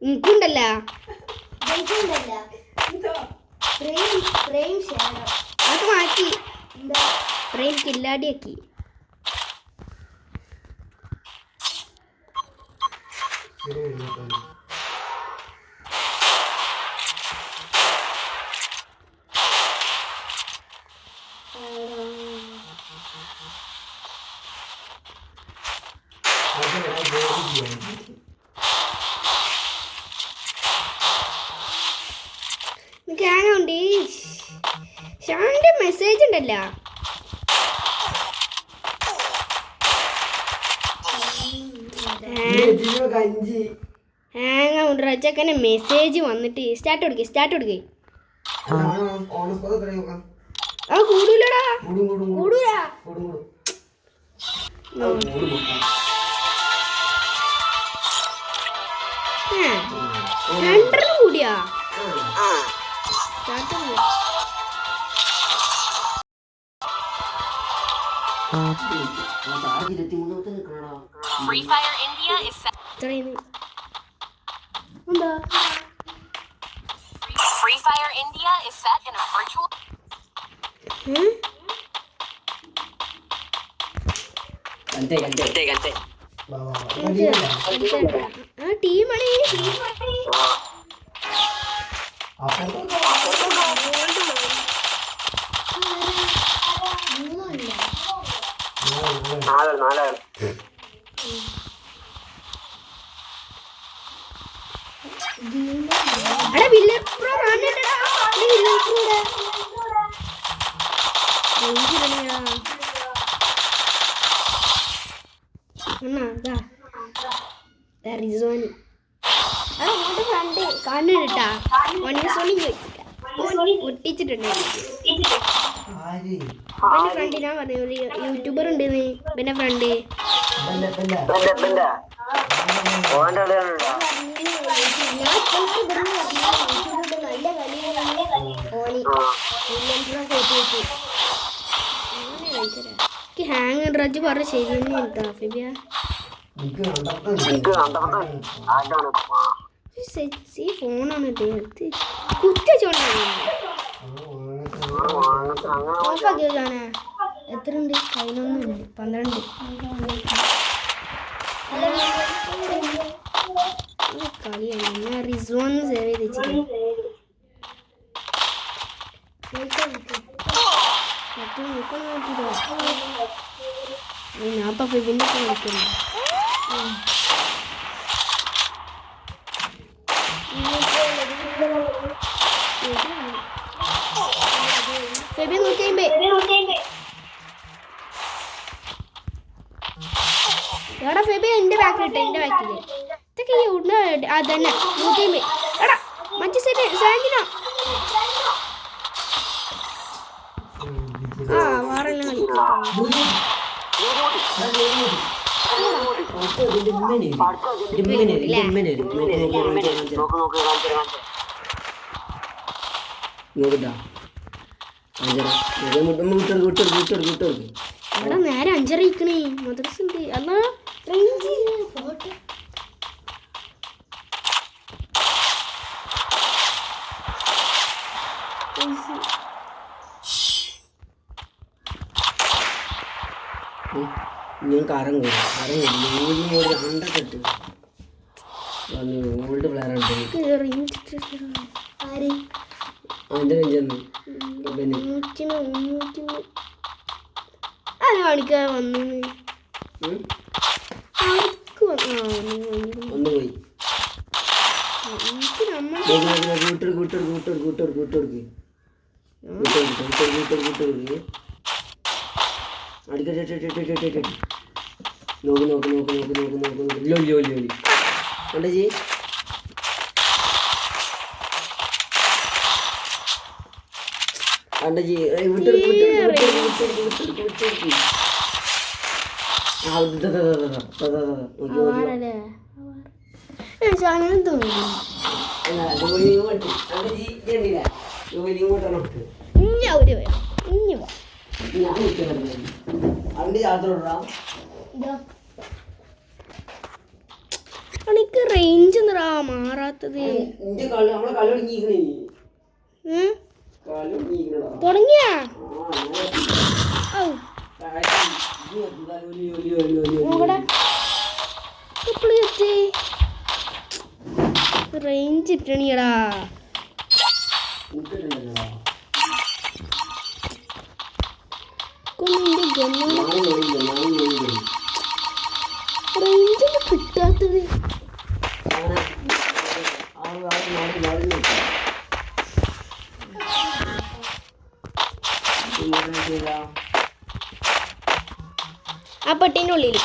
എനിക്കുണ്ടല്ല അത് മാറ്റി frame കില്ലാടിയാക്കി. ാനുണ്ട് ഷാന്റെ message ഉണ്ടല്ല ഹാങ്ങ് റജക്കനെ മെസ്സേജ് വന്നിട്ട് സ്റ്റാർട്ട് കൊടുക്കേ ആ കൂടൂലടാ കൂടൂല രണ്ടെണ്ണം കൂടിയാ Free Fire India is set. Free Fire India is set in a virtual. Gante. ടീമാണ് റിസ്വാനി അങ്ങോട്ട് ഫ്രണ്ട് കാണുന്നുണ്ടാ സോണി ഒട്ടിച്ചിട്ടുണ്ട്. എന്റെ ഫ്രണ്ട് ഞാൻ പറഞ്ഞു ഒരു യൂട്യൂബർ ഉണ്ട് പിന്നെ ഫ്രണ്ട് ഹാങ് റജ് പറഞ്ഞ ശരി തന്നെ എന്താ ഫിബിയ ഫോണാണ് കുറ്റാണ് എത്ര ഉണ്ട് 11 ഉണ്ട് 12 കളിയാണ് റിസ്വാൻ സേവ് ചെയ്ത് വെച്ചിട്ടുണ്ട്. ഞാൻ ഫിബിന്റെ കളിക്കുന്നു ഫെബി 150 എടാ ഫെബി എന്റെ ബാക്കിലിട്ട് എന്റെ ബാക്കില് ഇതൊക്കെ ഈ ഉടനെ അതന്നെ 150 എടാ മറ്റേ സൈഡ് സാന്റിനോ ആ വാറെല്ലാം ഇവിടെ നേരെ 5:30 ഇരിക്കണേ മദ്രസ ഉണ്ട് അല്ല റേഞ്ച് ഫോട്ടോ ഞാൻ കാരം കണ്ടൊക്കെ ഓൾഡ് പ്ലെയർ ആണ് അതിന്റെ നെഞ്ചെന്ന് കാണിക്കാൻ വന്നു ഒന്ന് പോയി അടിക്കട്ടെ നോക്ക് ജോലി കണ്ടേ ജി കണ്ടേ ജി ഞാൻ എനിക്ക് റേഞ്ച് നിറാ മാറാത്തത്. നമ്മളെ കളി തുടങ്ങിയിരിക്കണേ. ഉം? കളി തുടങ്ങിയിരിക്കണടാ. തുടങ്ങിയാ ഔ നോക്കടാ എപ്പോഴും എത്തി റേഞ്ച് ഇട്ടണിയടാ. റേഞ്ച് കിട്ടാത്തത്. ആ പെട്ടിൻ്റെ ഉള്ളിൽ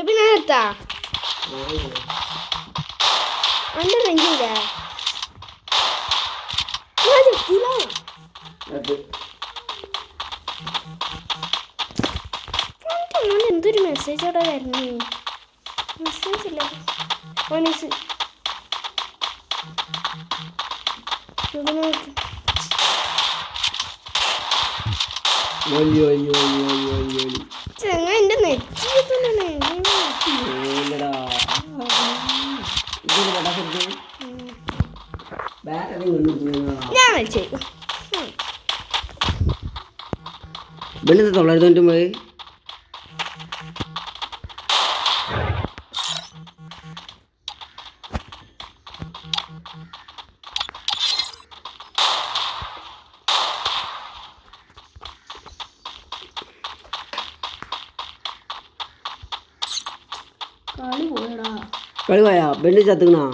പിന്നെ എത്താ അന്റെ റേഞ്ചില്ല. എന്തൊരു മെസ്സേജ് അവിടെ വരുന്നു. മെസ്സേജ് ഇല്ല മനസ്സ് ചെങ്ങ എന്റെ നെറ്റിയെത്തുന്നേ. ഞാൻ കളിച്ചേ പിന്നെ 999 കളി പോയടാ. കളി പോയാ ബെല്ല് ചത്തുക്കണാ.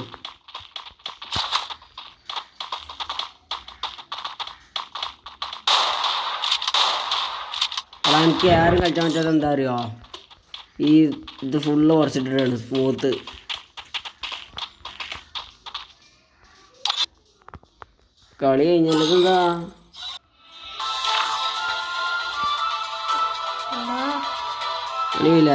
എനിക്ക് ആരും കളിച്ചാൽ പറ്റാത്ത എന്താ അറിയോ, ഈ ഇത് ഫുള്ള് കുറച്ചിട്ടാണ് സ്മൂത്ത്. കളി കഴിഞ്ഞാൽ എന്താ കളിയില്ല.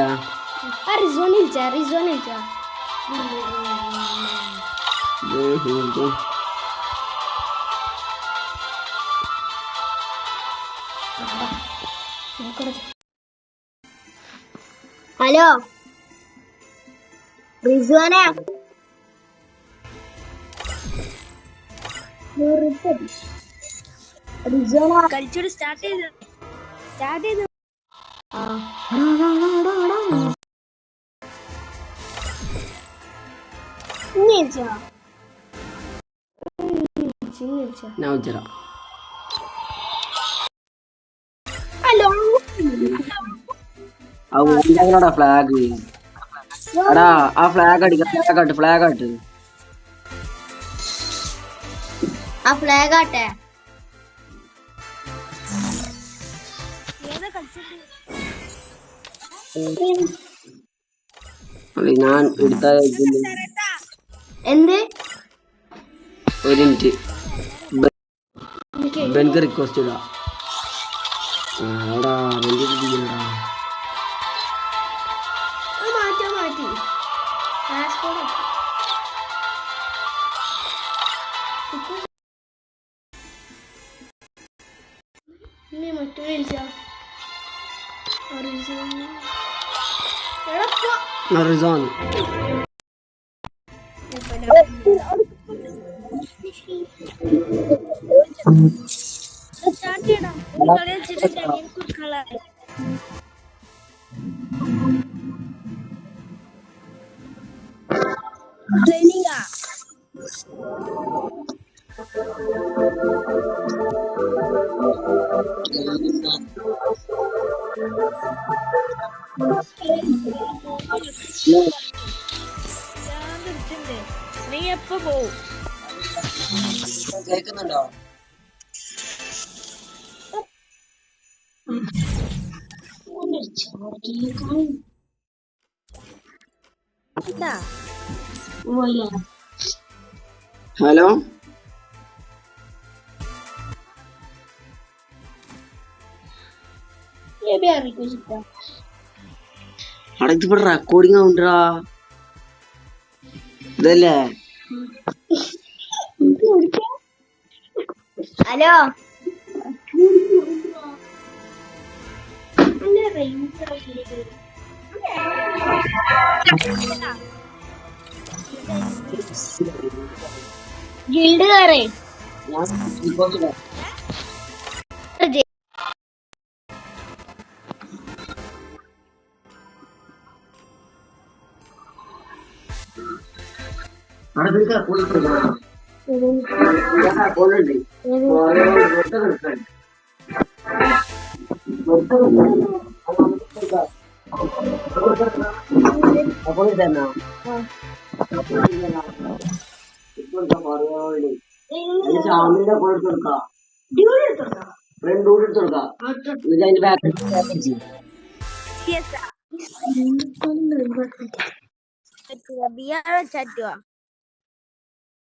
ഹലോ റിസ്വാന, കളിച്ചോട് സ്റ്റാർട്ട് ചെയ്തു. ഹലോ ഫ്ലാഗ് എടാ, ആ ഫ്ലാഗ് അടിക്കാം. ഫ്ലാഗ് ആട്ട് ആ ഫ്ലാഗ് ആട്ടെ. ഞാൻ എടുത്ത എന്ത് ഒരു മിനിറ്റ് ബെൻക്ക് റിക്വസ്റ്റ് ഇടാ. എടാ മാറ്റി മറ്റു വിളിച്ചാ റിസോൺ സ്റ്റാർട്ട് ചെയ്യണം. ട്രെയിനിങ്ങാ നീ എപ്പോ പോവും? കേൾക്കുന്നുണ്ടോ? ഹലോ അവിടെ ഇതിവിടെ റെക്കോർഡിങ് ആവുണ്ടാ. ഇതല്ലേ ഹലോ ഗിൽഡ് കയറേ ബാക്ക് ബിയാറോ ചാറ്റുവാ